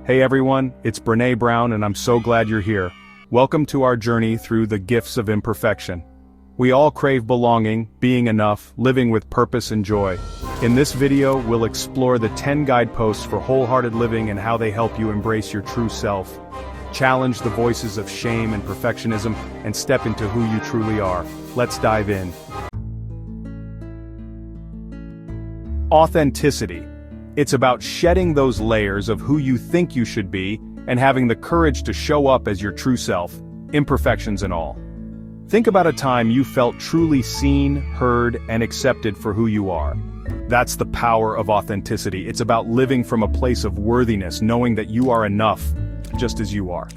Hey everyone, it's Brené Brown and I'm so glad you're here. Welcome to our journey through the Gifts of Imperfection. We all crave belonging, being enough, living with purpose and joy. In this video, we'll explore the 10 guideposts for wholehearted living and how they help you embrace your true self. Challenge the voices of shame and perfectionism and step into who you truly are. Let's dive in. Authenticity. It's about shedding those layers of who you think you should be and having the courage to show up as your true self, imperfections and all. Think about a time you felt truly seen, heard, and accepted for who you are. That's the power of authenticity. It's about living from a place of worthiness, knowing that you are enough, just as you are.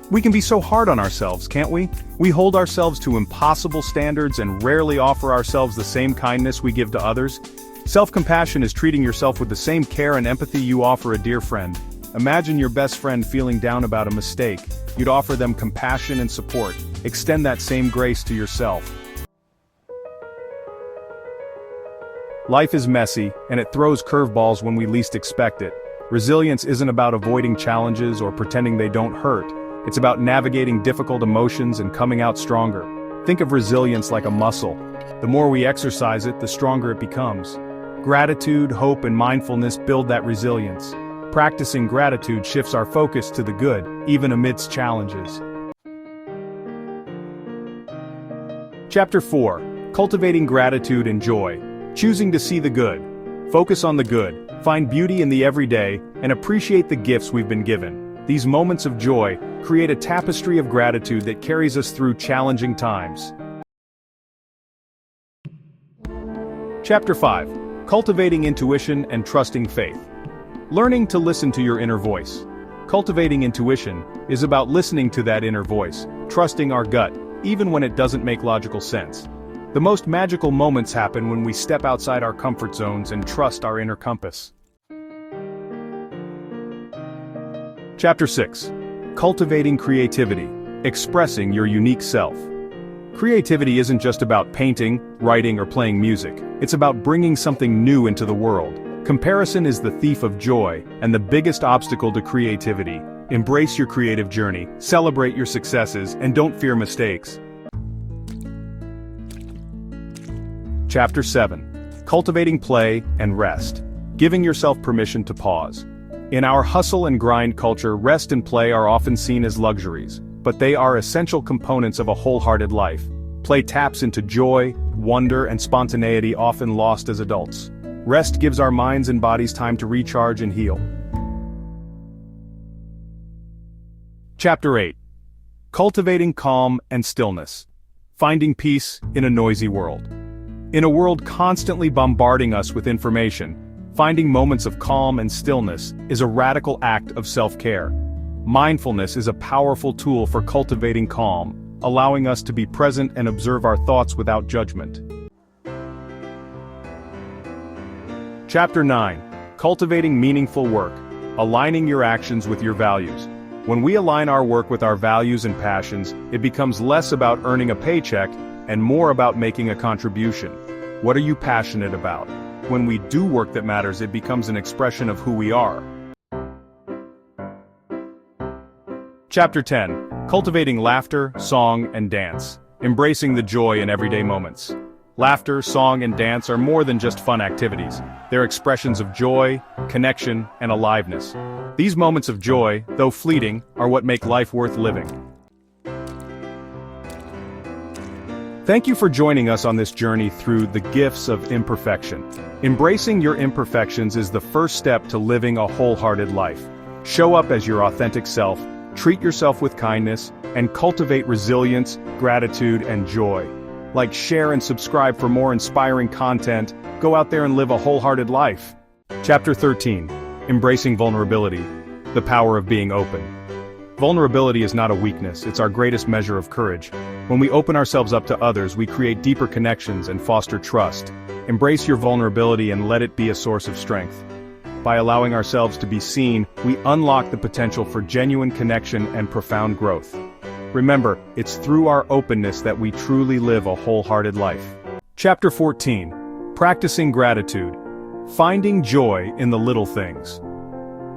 We can be so hard on ourselves, can't we? We hold ourselves to impossible standards and rarely offer ourselves the same kindness we give to others. Self-compassion is treating yourself with the same care and empathy you offer a dear friend. Imagine your best friend feeling down about a mistake. You'd offer them compassion and support. Extend that same grace to yourself. Life is messy, and it throws curveballs when we least expect it. Resilience isn't about avoiding challenges or pretending they don't hurt. It's about navigating difficult emotions and coming out stronger. Think of resilience like a muscle. The more we exercise it, the stronger it becomes. Gratitude, hope, and mindfulness build that resilience. Practicing gratitude shifts our focus to the good, even amidst challenges. Chapter 4. Cultivating gratitude and joy. Choosing to see the good. Focus on the good, find beauty in the everyday, and appreciate the gifts we've been given. These moments of joy create a tapestry of gratitude that carries us through challenging times. Chapter 5. Cultivating intuition and trusting faith. Learning to listen to your inner voice. Cultivating intuition is about listening to that inner voice, trusting our gut, even when it doesn't make logical sense. The most magical moments happen when we step outside our comfort zones and trust our inner compass. Chapter 6. Cultivating creativity. Expressing your unique self. Creativity isn't just about painting, writing, or playing music. It's about bringing something new into the world. Comparison is the thief of joy, and the biggest obstacle to creativity. Embrace your creative journey, celebrate your successes, and don't fear mistakes. Chapter 7. Cultivating play and rest. Giving yourself permission to pause. In our hustle and grind culture, rest and play are often seen as luxuries, but they are essential components of a wholehearted life. Play taps into joy, wonder, and spontaneity often lost as adults. Rest gives our minds and bodies time to recharge and heal. Chapter 8. Cultivating calm and stillness. Finding peace in a noisy world. In a world constantly bombarding us with information, finding moments of calm and stillness is a radical act of self-care. Mindfulness is a powerful tool for cultivating calm, allowing us to be present and observe our thoughts without judgment. Chapter 9. Cultivating meaningful work. Aligning your actions with your values. When we align our work with our values and passions, it becomes less about earning a paycheck and more about making a contribution. What are you passionate about? When we do work that matters, it becomes an expression of who we are. Chapter 10. Cultivating laughter, song, and dance. Embracing the joy in everyday moments. Laughter, song, and dance are more than just fun activities. They're expressions of joy, connection, and aliveness. These moments of joy, though fleeting, are what make life worth living. Thank you for joining us on this journey through the Gifts of Imperfection. Embracing your imperfections is the first step to living a wholehearted life. Show up as your authentic self, treat yourself with kindness, and cultivate resilience, gratitude, and joy. Like, share, and subscribe for more inspiring content. Go out there and live a wholehearted life. Chapter 13. Embracing vulnerability. The power of being open. Vulnerability is not a weakness, it's our greatest measure of courage. When we open ourselves up to others, we create deeper connections and foster trust. Embrace your vulnerability and let it be a source of strength. By allowing ourselves to be seen, we unlock the potential for genuine connection and profound growth. Remember, it's through our openness that we truly live a wholehearted life. Chapter 14. Practicing gratitude. Finding joy in the little things.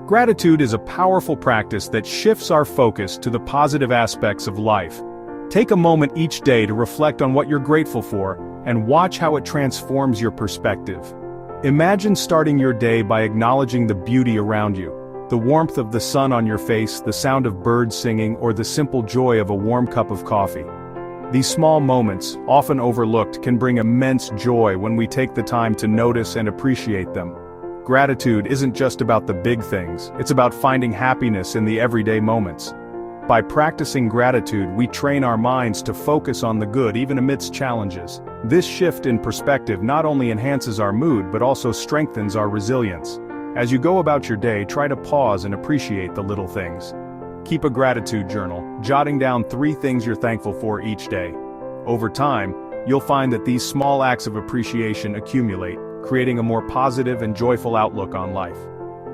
Gratitude is a powerful practice that shifts our focus to the positive aspects of life. Take a moment each day to reflect on what you're grateful for, and watch how it transforms your perspective. Imagine starting your day by acknowledging the beauty around you. The warmth of the sun on your face, the sound of birds singing, or the simple joy of a warm cup of coffee. These small moments, often overlooked, can bring immense joy when we take the time to notice and appreciate them. Gratitude isn't just about the big things, it's about finding happiness in the everyday moments. By practicing gratitude, we train our minds to focus on the good even amidst challenges. This shift in perspective not only enhances our mood but also strengthens our resilience. As you go about your day, try to pause and appreciate the little things. Keep a gratitude journal, jotting down 3 things you're thankful for each day. Over time, you'll find that these small acts of appreciation accumulate, creating a more positive and joyful outlook on life.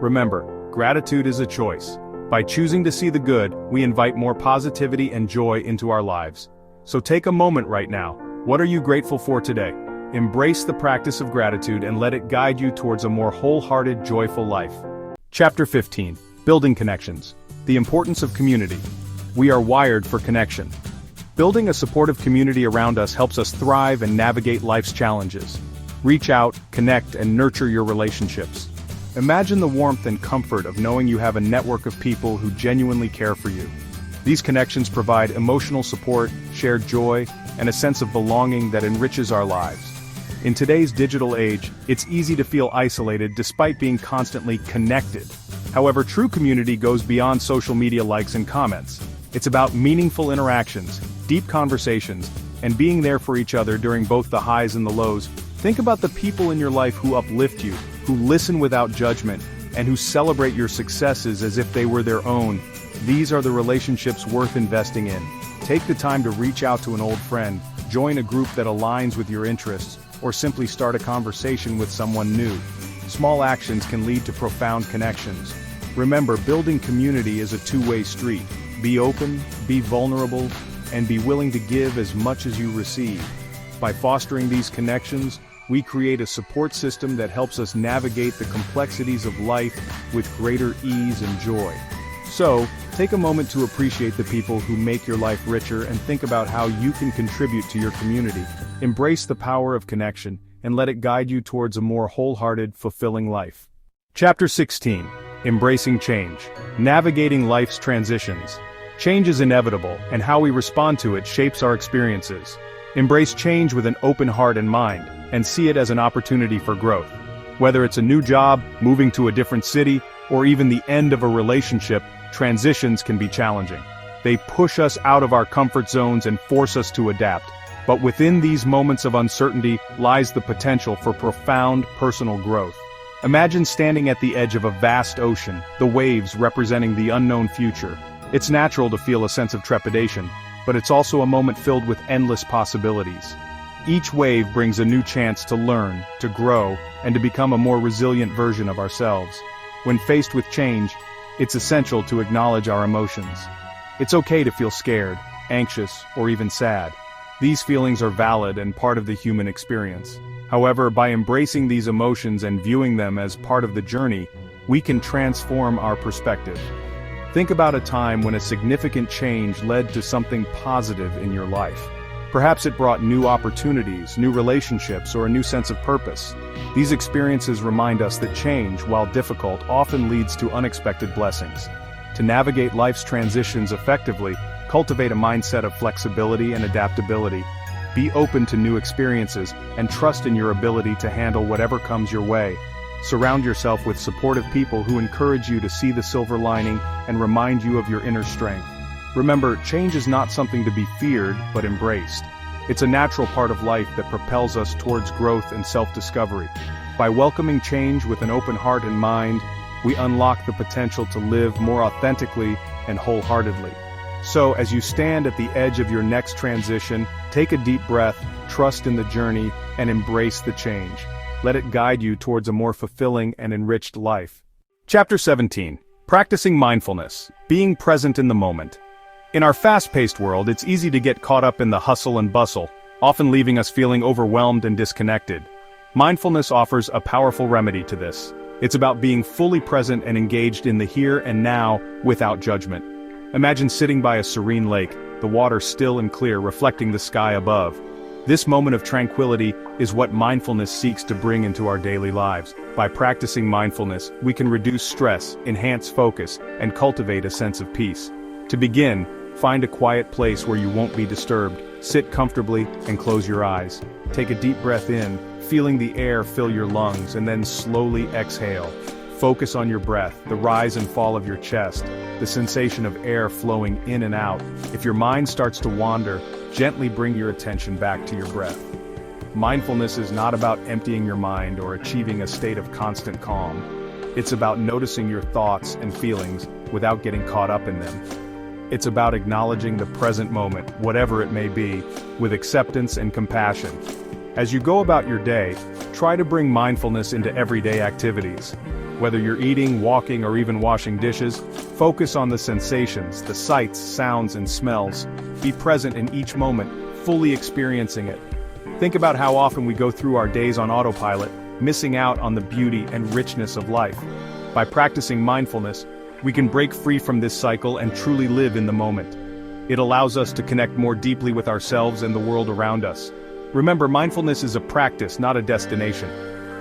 Remember, gratitude is a choice. By choosing to see the good, we invite more positivity and joy into our lives. So take a moment right now. What are you grateful for today? Embrace the practice of gratitude and let it guide you towards a more wholehearted, joyful life. Chapter 15. Building connections. The importance of community. We are wired for connection. Building a supportive community around us helps us thrive and navigate life's challenges. Reach out, connect, and nurture your relationships. Imagine the warmth and comfort of knowing you have a network of people who genuinely care for you. These connections provide emotional support, shared joy, and a sense of belonging that enriches our lives. In today's digital age, it's easy to feel isolated despite being constantly connected. However, true community goes beyond social media likes and comments. It's about meaningful interactions, deep conversations, and being there for each other during both the highs and the lows. Think about the people in your life who uplift you, who listen without judgment, and who celebrate your successes as if they were their own. These are the relationships worth investing in. Take the time to reach out to an old friend, join a group that aligns with your interests, or simply start a conversation with someone new. Small actions can lead to profound connections. Remember, building community is a two-way street. Be open, be vulnerable, and be willing to give as much as you receive. By fostering these connections, we create a support system that helps us navigate the complexities of life with greater ease and joy. So, take a moment to appreciate the people who make your life richer and think about how you can contribute to your community. Embrace the power of connection and let it guide you towards a more wholehearted, fulfilling life. Chapter 16. Embracing change. Navigating life's transitions. Change is inevitable, and how we respond to it shapes our experiences. Embrace change with an open heart and mind, and see it as an opportunity for growth. Whether it's a new job, moving to a different city, or even the end of a relationship, transitions can be challenging. They push us out of our comfort zones and force us to adapt. But within these moments of uncertainty lies the potential for profound personal growth. Imagine standing at the edge of a vast ocean, the waves representing the unknown future. It's natural to feel a sense of trepidation, but it's also a moment filled with endless possibilities. Each wave brings a new chance to learn, to grow, and to become a more resilient version of ourselves. When faced with change, it's essential to acknowledge our emotions. It's okay to feel scared, anxious, or even sad. These feelings are valid and part of the human experience. However, by embracing these emotions and viewing them as part of the journey, we can transform our perspective. Think about a time when a significant change led to something positive in your life. Perhaps it brought new opportunities, new relationships, or a new sense of purpose. These experiences remind us that change, while difficult, often leads to unexpected blessings. To navigate life's transitions effectively, cultivate a mindset of flexibility and adaptability. Be open to new experiences, and trust in your ability to handle whatever comes your way. Surround yourself with supportive people who encourage you to see the silver lining and remind you of your inner strength. Remember, change is not something to be feared, but embraced. It's a natural part of life that propels us towards growth and self-discovery. By welcoming change with an open heart and mind, we unlock the potential to live more authentically and wholeheartedly. So, as you stand at the edge of your next transition, take a deep breath, trust in the journey, and embrace the change. Let it guide you towards a more fulfilling and enriched life. Chapter 17. Practicing mindfulness. Being present in the moment. In our fast-paced world, it's easy to get caught up in the hustle and bustle, often leaving us feeling overwhelmed and disconnected. Mindfulness offers a powerful remedy to this. It's about being fully present and engaged in the here and now without judgment. Imagine sitting by a serene lake, the water still and clear reflecting the sky above. This moment of tranquility is what mindfulness seeks to bring into our daily lives. By practicing mindfulness, we can reduce stress, enhance focus, and cultivate a sense of peace. To begin, find a quiet place where you won't be disturbed. Sit comfortably and close your eyes. Take a deep breath in, feeling the air fill your lungs, and then slowly exhale. Focus on your breath, the rise and fall of your chest, the sensation of air flowing in and out. If your mind starts to wander, gently bring your attention back to your breath. Mindfulness is not about emptying your mind or achieving a state of constant calm. It's about noticing your thoughts and feelings without getting caught up in them. It's about acknowledging the present moment, whatever it may be, with acceptance and compassion. As you go about your day, try to bring mindfulness into everyday activities. Whether you're eating, walking, or even washing dishes, focus on the sensations, the sights, sounds, and smells. Be present in each moment, fully experiencing it. Think about how often we go through our days on autopilot, missing out on the beauty and richness of life. By practicing mindfulness, we can break free from this cycle and truly live in the moment. It allows us to connect more deeply with ourselves and the world around us. Remember, mindfulness is a practice, not a destination.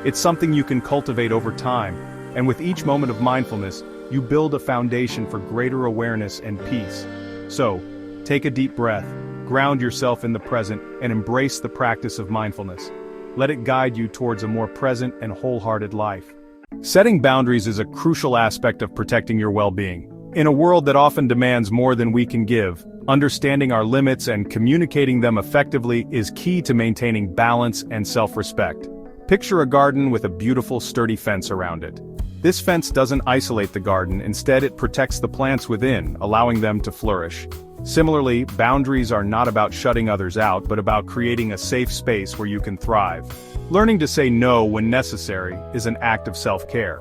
It's something you can cultivate over time, and with each moment of mindfulness, you build a foundation for greater awareness and peace. So, take a deep breath, ground yourself in the present, and embrace the practice of mindfulness. Let it guide you towards a more present and wholehearted life. Setting boundaries is a crucial aspect of protecting your well-being. In a world that often demands more than we can give, understanding our limits and communicating them effectively is key to maintaining balance and self-respect. Picture a garden with a beautiful, sturdy fence around it. This fence doesn't isolate the garden, instead it protects the plants within, allowing them to flourish. Similarly, boundaries are not about shutting others out, but about creating a safe space where you can thrive. Learning to say no when necessary is an act of self-care.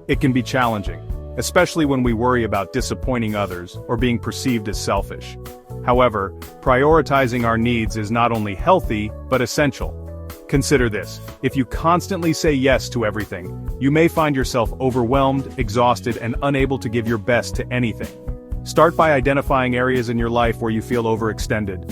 It can be challenging, especially when we worry about disappointing others or being perceived as selfish. However, prioritizing our needs is not only healthy, but essential. Consider this: if you constantly say yes to everything, you may find yourself overwhelmed, exhausted, and unable to give your best to anything. Start by identifying areas in your life where you feel overextended.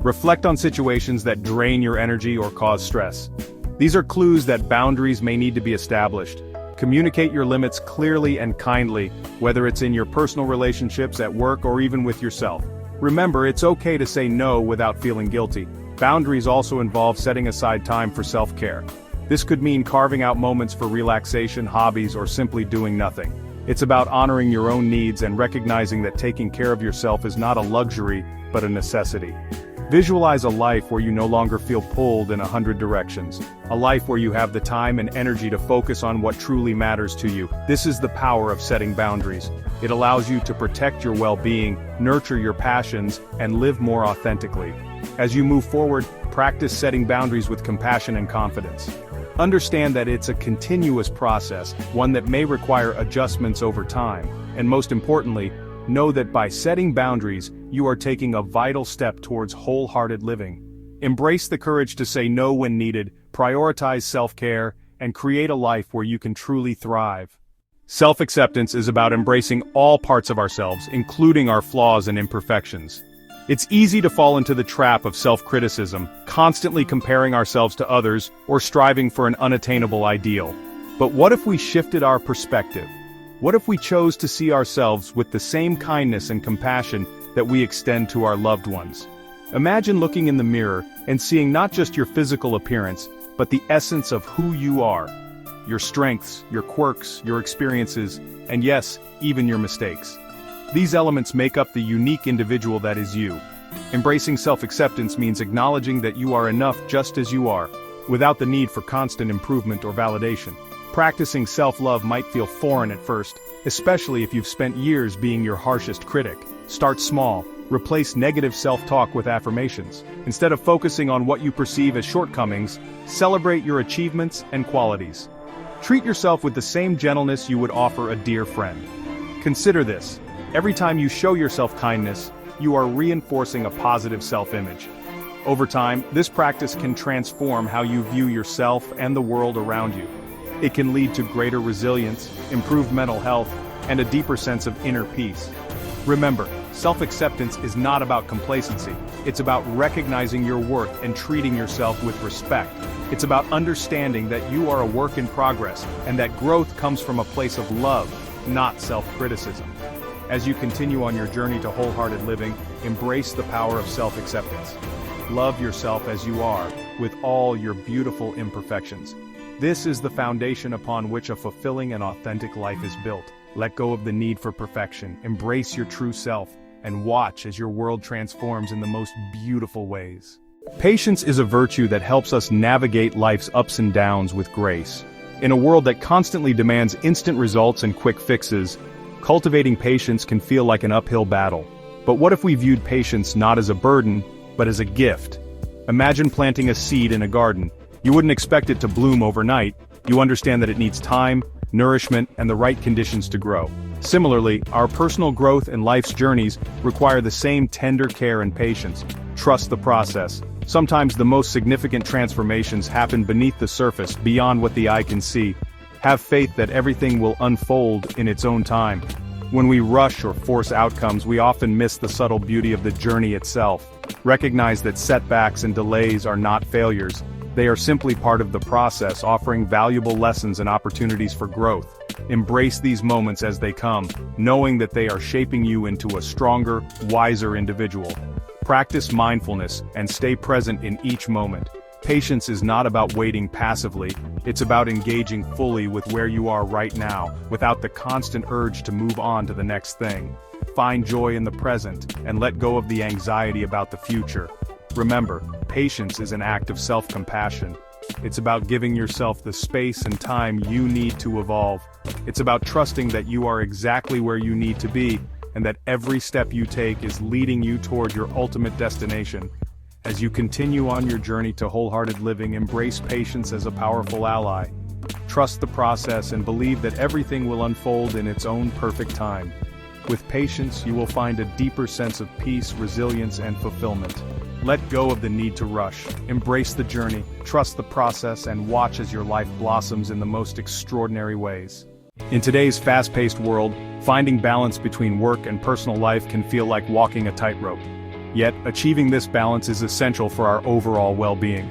Reflect on situations that drain your energy or cause stress. These are clues that boundaries may need to be established. Communicate your limits clearly and kindly, whether it's in your personal relationships, at work, or even with yourself. Remember, it's okay to say no without feeling guilty. Boundaries also involve setting aside time for self-care. This could mean carving out moments for relaxation, hobbies, or simply doing nothing. It's about honoring your own needs and recognizing that taking care of yourself is not a luxury, but a necessity. Visualize a life where you no longer feel pulled in 100 directions. A life where you have the time and energy to focus on what truly matters to you. This is the power of setting boundaries. It allows you to protect your well-being, nurture your passions, and live more authentically. As you move forward, practice setting boundaries with compassion and confidence. Understand that it's a continuous process, one that may require adjustments over time, and most importantly, know that by setting boundaries, you are taking a vital step towards wholehearted living. Embrace the courage to say no when needed, prioritize self-care, and create a life where you can truly thrive. Self-acceptance is about embracing all parts of ourselves, including our flaws and imperfections. It's easy to fall into the trap of self-criticism, constantly comparing ourselves to others or striving for an unattainable ideal. But what if we shifted our perspective? What if we chose to see ourselves with the same kindness and compassion that we extend to our loved ones? Imagine looking in the mirror and seeing not just your physical appearance, but the essence of who you are. Your strengths, your quirks, your experiences, and yes, even your mistakes. These elements make up the unique individual that is you. Embracing self-acceptance means acknowledging that you are enough just as you are, without the need for constant improvement or validation. Practicing self-love might feel foreign at first, especially if you've spent years being your harshest critic. Start small. Replace negative self-talk with affirmations. Instead of focusing on what you perceive as shortcomings, celebrate your achievements and qualities. Treat yourself with the same gentleness you would offer a dear friend. Consider this: every time you show yourself kindness, you are reinforcing a positive self-image. Over time, this practice can transform how you view yourself and the world around you. It can lead to greater resilience, improved mental health, and a deeper sense of inner peace. Remember, self-acceptance is not about complacency. It's about recognizing your worth and treating yourself with respect. It's about understanding that you are a work in progress and that growth comes from a place of love, not self-criticism. As you continue on your journey to wholehearted living, embrace the power of self-acceptance. Love yourself as you are, with all your beautiful imperfections. This is the foundation upon which a fulfilling and authentic life is built. Let go of the need for perfection, embrace your true self, and watch as your world transforms in the most beautiful ways. Patience is a virtue that helps us navigate life's ups and downs with grace. In a world that constantly demands instant results and quick fixes, cultivating patience can feel like an uphill battle. But what if we viewed patience not as a burden, but as a gift? Imagine planting a seed in a garden. You wouldn't expect it to bloom overnight. You understand that it needs time, nourishment, and the right conditions to grow. Similarly, our personal growth and life's journeys require the same tender care and patience. Trust the process. Sometimes the most significant transformations happen beneath the surface, beyond what the eye can see. Have faith that everything will unfold in its own time. When we rush or force outcomes, we often miss the subtle beauty of the journey itself. Recognize that setbacks and delays are not failures. They are simply part of the process, offering valuable lessons and opportunities for growth. Embrace these moments as they come, knowing that they are shaping you into a stronger, wiser individual. Practice mindfulness and stay present in each moment. Patience is not about waiting passively, it's about engaging fully with where you are right now, without the constant urge to move on to the next thing. Find joy in the present, and let go of the anxiety about the future. Remember, patience is an act of self-compassion. It's about giving yourself the space and time you need to evolve. It's about trusting that you are exactly where you need to be, and that every step you take is leading you toward your ultimate destination. As you continue on your journey to wholehearted living, embrace patience as a powerful ally. Trust the process and believe that everything will unfold in its own perfect time. With patience, you will find a deeper sense of peace, resilience, and fulfillment. Let go of the need to rush. Embrace the journey, trust the process, and watch as your life blossoms in the most extraordinary ways. In today's fast-paced world, finding balance between work and personal life can feel like walking a tightrope. Yet, achieving this balance is essential for our overall well-being.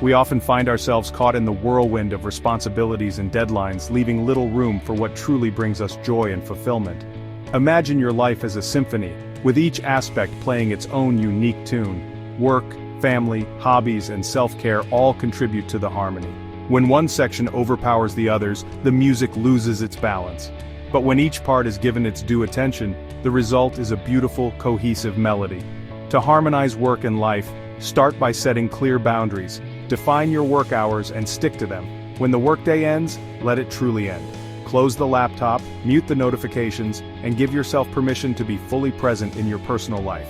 We often find ourselves caught in the whirlwind of responsibilities and deadlines, leaving little room for what truly brings us joy and fulfillment. Imagine your life as a symphony, with each aspect playing its own unique tune. Work, family, hobbies, and self-care all contribute to the harmony. When one section overpowers the others, the music loses its balance. But when each part is given its due attention, the result is a beautiful, cohesive melody. To harmonize work and life, start by setting clear boundaries. Define your work hours and stick to them. When the workday ends, let it truly end. Close the laptop, mute the notifications, and give yourself permission to be fully present in your personal life.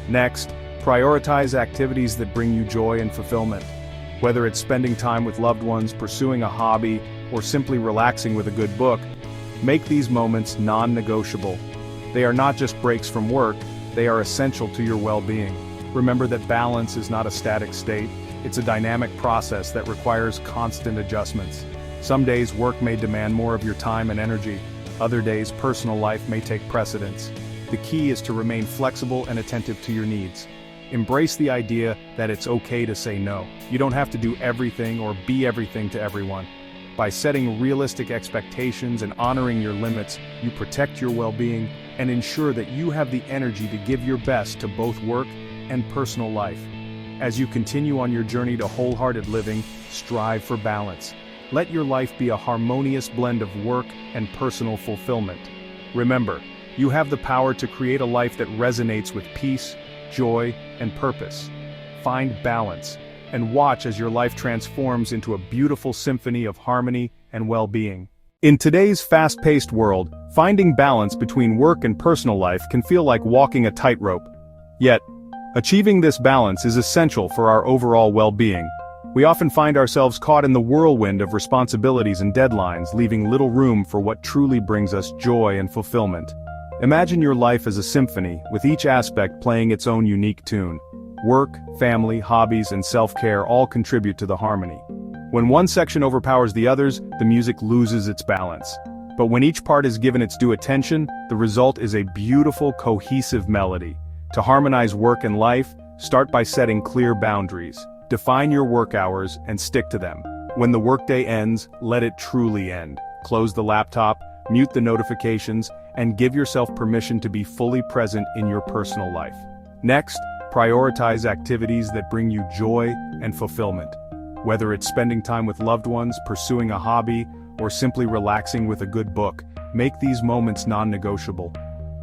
Next, prioritize activities that bring you joy and fulfillment. Whether it's spending time with loved ones, pursuing a hobby, or simply relaxing with a good book, make these moments non-negotiable. They are not just breaks from work, they are essential to your well-being. Remember that balance is not a static state, it's a dynamic process that requires constant adjustments. Some days work may demand more of your time and energy, other days personal life may take precedence. The key is to remain flexible and attentive to your needs. Embrace the idea that it's okay to say no. You don't have to do everything or be everything to everyone. By setting realistic expectations and honoring your limits, you protect your well-being and ensure that you have the energy to give your best to both work and personal life. As you continue on your journey to wholehearted living, strive for balance. Let your life be a harmonious blend of work and personal fulfillment. Remember, you have the power to create a life that resonates with peace, joy, and purpose. Find balance, and watch as your life transforms into a beautiful symphony of harmony and well-being. In today's fast-paced world, finding balance between work and personal life can feel like walking a tightrope. Yet, achieving this balance is essential for our overall well-being. We often find ourselves caught in the whirlwind of responsibilities and deadlines, leaving little room for what truly brings us joy and fulfillment. Imagine your life as a symphony, with each aspect playing its own unique tune. Work, family, hobbies, and self-care all contribute to the harmony. When one section overpowers the others, the music loses its balance. But when each part is given its due attention, the result is a beautiful, cohesive melody. To harmonize work and life, start by setting clear boundaries. Define your work hours and stick to them. When the workday ends, let it truly end. Close the laptop, mute the notifications, and give yourself permission to be fully present in your personal life. Next, prioritize activities that bring you joy and fulfillment. Whether it's spending time with loved ones, pursuing a hobby, or simply relaxing with a good book, make these moments non-negotiable.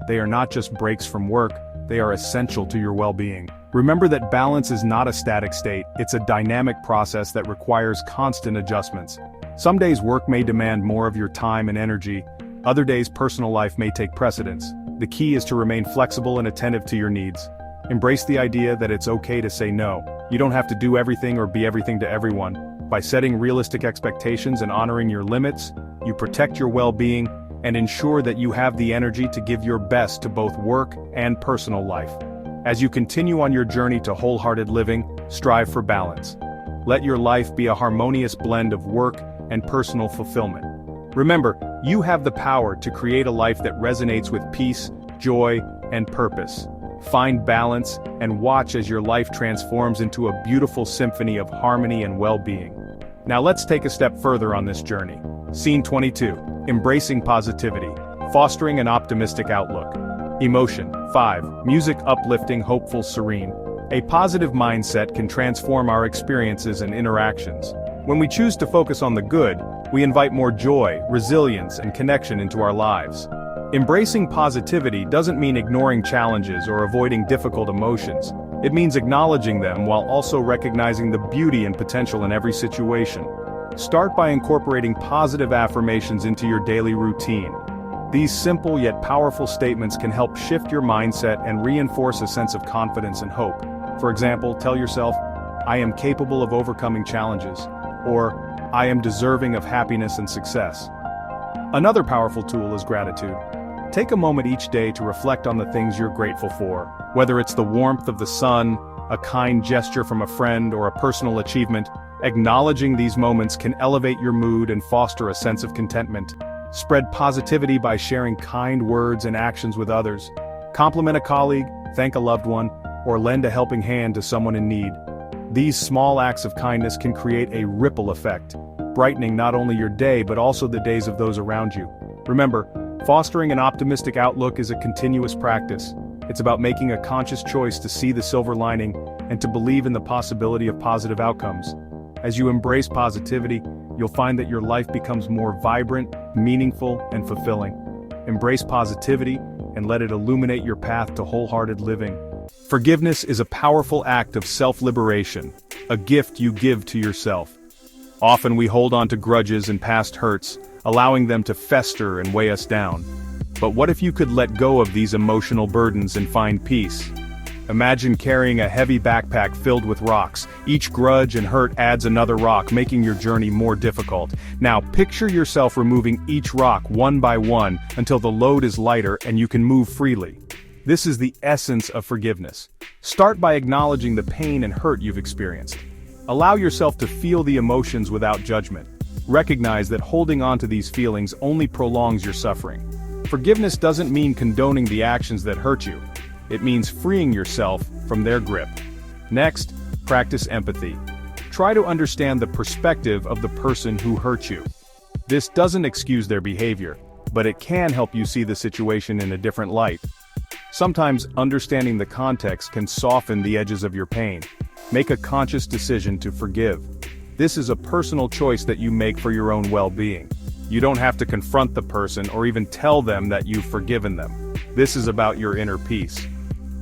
They are not just breaks from work, they are essential to your well-being. Remember that balance is not a static state, it's a dynamic process that requires constant adjustments. Some days work may demand more of your time and energy, other days personal life may take precedence. The key is to remain flexible and attentive to your needs. Embrace the idea that it's okay to say no. You don't have to do everything or be everything to everyone. By setting realistic expectations and honoring your limits, you protect your well-being and ensure that you have the energy to give your best to both work and personal life. As you continue on your journey to wholehearted living, strive for balance. Let your life be a harmonious blend of work and personal fulfillment. Remember, you have the power to create a life that resonates with peace, joy, and purpose. Find balance and watch as your life transforms into a beautiful symphony of harmony and well-being. Now let's take a step further on this journey. Scene 22. Embracing positivity. Fostering an optimistic outlook. Emotion. 5. Music uplifting, hopeful, serene. A positive mindset can transform our experiences and interactions. When we choose to focus on the good, we invite more joy, resilience, and connection into our lives. Embracing positivity doesn't mean ignoring challenges or avoiding difficult emotions. It means acknowledging them while also recognizing the beauty and potential in every situation. Start by incorporating positive affirmations into your daily routine. These simple yet powerful statements can help shift your mindset and reinforce a sense of confidence and hope. For example, tell yourself, "I am capable of overcoming challenges," or "I am deserving of happiness and success." Another powerful tool is gratitude. Take a moment each day to reflect on the things you're grateful for, whether it's the warmth of the sun, a kind gesture from a friend, or a personal achievement. Acknowledging these moments can elevate your mood and foster a sense of contentment. Spread positivity by sharing kind words and actions with others. Compliment a colleague, thank a loved one, or lend a helping hand to someone in need. These small acts of kindness can create a ripple effect, brightening not only your day but also the days of those around you. Remember, fostering an optimistic outlook is a continuous practice. It's about making a conscious choice to see the silver lining and to believe in the possibility of positive outcomes. As you embrace positivity, you'll find that your life becomes more vibrant, meaningful, and fulfilling. Embrace positivity and let it illuminate your path to wholehearted living. Forgiveness is a powerful act of self-liberation, a gift you give to yourself. Often we hold on to grudges and past hurts, allowing them to fester and weigh us down. But what if you could let go of these emotional burdens and find peace? Imagine carrying a heavy backpack filled with rocks. Each grudge and hurt adds another rock, making your journey more difficult. Now picture yourself removing each rock one by one until the load is lighter and you can move freely. This is the essence of forgiveness. Start by acknowledging the pain and hurt you've experienced. Allow yourself to feel the emotions without judgment. Recognize that holding on to these feelings only prolongs your suffering. Forgiveness doesn't mean condoning the actions that hurt you. It means freeing yourself from their grip. Next, practice empathy. Try to understand the perspective of the person who hurt you. This doesn't excuse their behavior, but it can help you see the situation in a different light. Sometimes understanding the context can soften the edges of your pain. Make a conscious decision to forgive. This is a personal choice that you make for your own well-being. You don't have to confront the person or even tell them that you've forgiven them. This is about your inner peace.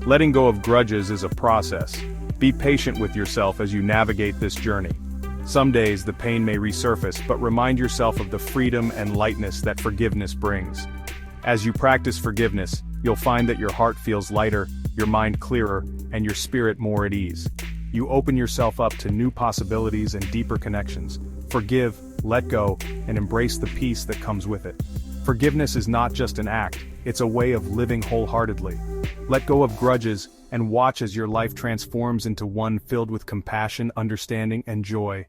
Letting go of grudges is a process. Be patient with yourself as you navigate this journey. Some days the pain may resurface, but remind yourself of the freedom and lightness that forgiveness brings. As you practice forgiveness, you'll find that your heart feels lighter, your mind clearer, and your spirit more at ease. You open yourself up to new possibilities and deeper connections. Forgive, let go, and embrace the peace that comes with it. Forgiveness is not just an act, it's a way of living wholeheartedly. Let go of grudges and watch as your life transforms into one filled with compassion, understanding, and joy.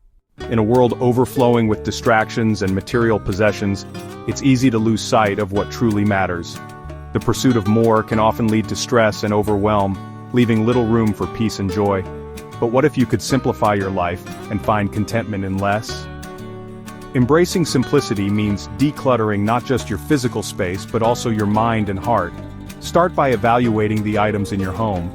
In a world overflowing with distractions and material possessions, it's easy to lose sight of what truly matters. The pursuit of more can often lead to stress and overwhelm, leaving little room for peace and joy. But what if you could simplify your life and find contentment in less? Embracing simplicity means decluttering not just your physical space but also your mind and heart. Start by evaluating the items in your home.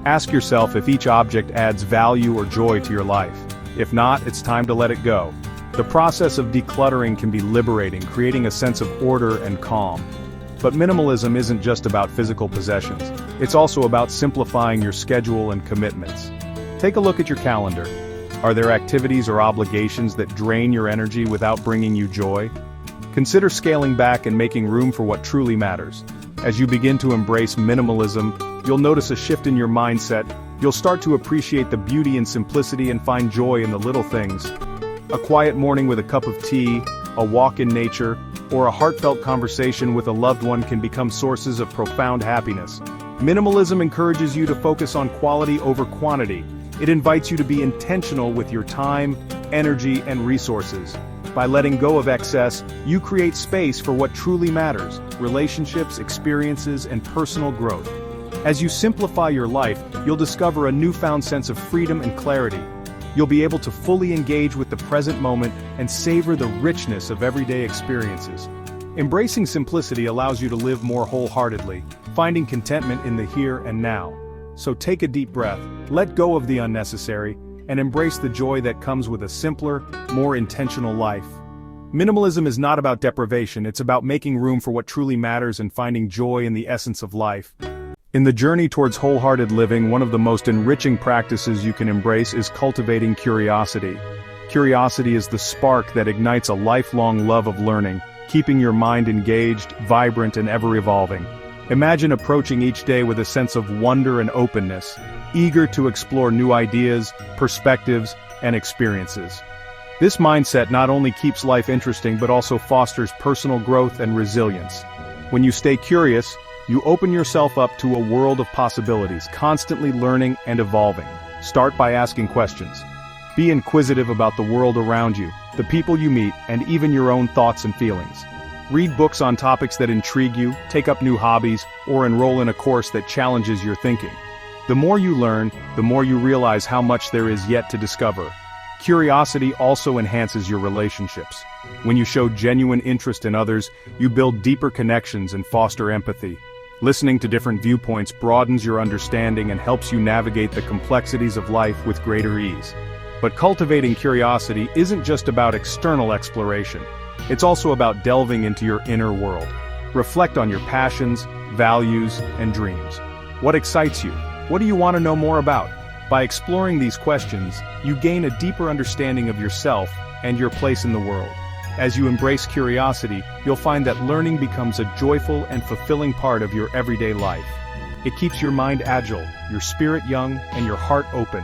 Ask yourself if each object adds value or joy to your life. If not, it's time to let it go. The process of decluttering can be liberating, creating a sense of order and calm. But minimalism isn't just about physical possessions. It's also about simplifying your schedule and commitments. Take a look at your calendar. Are there activities or obligations that drain your energy without bringing you joy? Consider scaling back and making room for what truly matters. As you begin to embrace minimalism, you'll notice a shift in your mindset. You'll start to appreciate the beauty and simplicity and find joy in the little things. A quiet morning with a cup of tea, a walk in nature, or a heartfelt conversation with a loved one can become sources of profound happiness. Minimalism encourages you to focus on quality over quantity. It invites you to be intentional with your time, energy, and resources. By letting go of excess, you create space for what truly matters: relationships, experiences, and personal growth. As you simplify your life, you'll discover a newfound sense of freedom and clarity. You'll be able to fully engage with the present moment and savor the richness of everyday experiences. Embracing simplicity allows you to live more wholeheartedly, finding contentment in the here and now. So take a deep breath, let go of the unnecessary, and embrace the joy that comes with a simpler, more intentional life. Minimalism is not about deprivation, it's about making room for what truly matters and finding joy in the essence of life. In the journey towards wholehearted living, one of the most enriching practices you can embrace is cultivating curiosity. Curiosity is the spark that ignites a lifelong love of learning, keeping your mind engaged, vibrant, and ever-evolving. Imagine approaching each day with a sense of wonder and openness, eager to explore new ideas, perspectives, and experiences. This mindset not only keeps life interesting but also fosters personal growth and resilience. When you stay curious, you open yourself up to a world of possibilities, constantly learning and evolving. Start by asking questions. Be inquisitive about the world around you, the people you meet, and even your own thoughts and feelings. Read books on topics that intrigue you, take up new hobbies, or enroll in a course that challenges your thinking. The more you learn, the more you realize how much there is yet to discover. Curiosity also enhances your relationships. When you show genuine interest in others, you build deeper connections and foster empathy. Listening to different viewpoints broadens your understanding and helps you navigate the complexities of life with greater ease. But cultivating curiosity isn't just about external exploration. It's also about delving into your inner world. Reflect on your passions, values, and dreams. What excites you? What do you want to know more about? By exploring these questions, you gain a deeper understanding of yourself and your place in the world. As you embrace curiosity, you'll find that learning becomes a joyful and fulfilling part of your everyday life. It keeps your mind agile, your spirit young, and your heart open.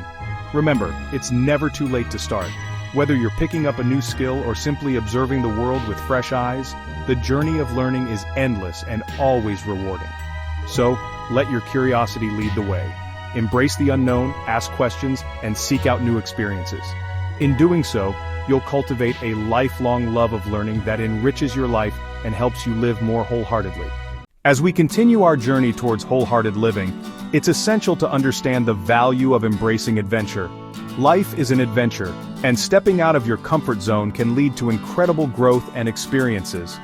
Remember, it's never too late to start. Whether you're picking up a new skill or simply observing the world with fresh eyes, the journey of learning is endless and always rewarding. So, let your curiosity lead the way. Embrace the unknown, ask questions, and seek out new experiences. In doing so, you'll cultivate a lifelong love of learning that enriches your life and helps you live more wholeheartedly. As we continue our journey towards wholehearted living, it's essential to understand the value of embracing adventure. Life is an adventure, and stepping out of your comfort zone can lead to incredible growth and experiences.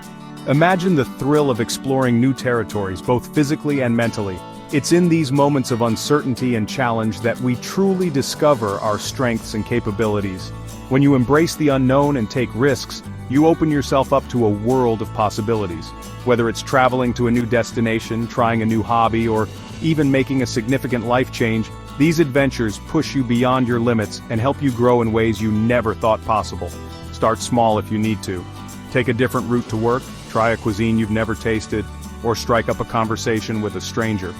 Imagine the thrill of exploring new territories, both physically and mentally. It's in these moments of uncertainty and challenge that we truly discover our strengths and capabilities. When you embrace the unknown and take risks, you open yourself up to a world of possibilities. Whether it's traveling to a new destination, trying a new hobby, or even making a significant life change, these adventures push you beyond your limits and help you grow in ways you never thought possible. Start small if you need to. Take a different route to work, try a cuisine you've never tasted, or strike up a conversation with a stranger.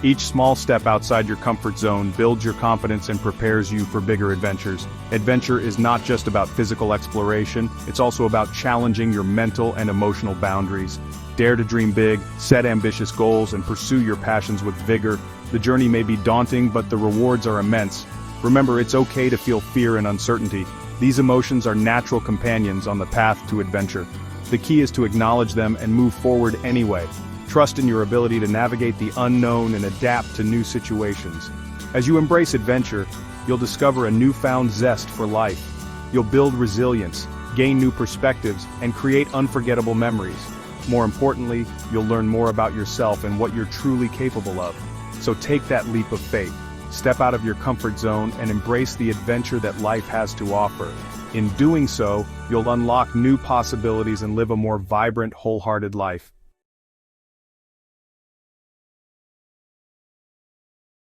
Each small step outside your comfort zone builds your confidence and prepares you for bigger adventures. Adventure is not just about physical exploration, it's also about challenging your mental and emotional boundaries. Dare to dream big, set ambitious goals, and pursue your passions with vigor. The journey may be daunting, but the rewards are immense. Remember, it's okay to feel fear and uncertainty. These emotions are natural companions on the path to adventure. The key is to acknowledge them and move forward anyway. Trust in your ability to navigate the unknown and adapt to new situations. As you embrace adventure, you'll discover a newfound zest for life. You'll build resilience, gain new perspectives, and create unforgettable memories. More importantly, you'll learn more about yourself and what you're truly capable of. So take that leap of faith. Step out of your comfort zone and embrace the adventure that life has to offer. In doing so, you'll unlock new possibilities and live a more vibrant, wholehearted life.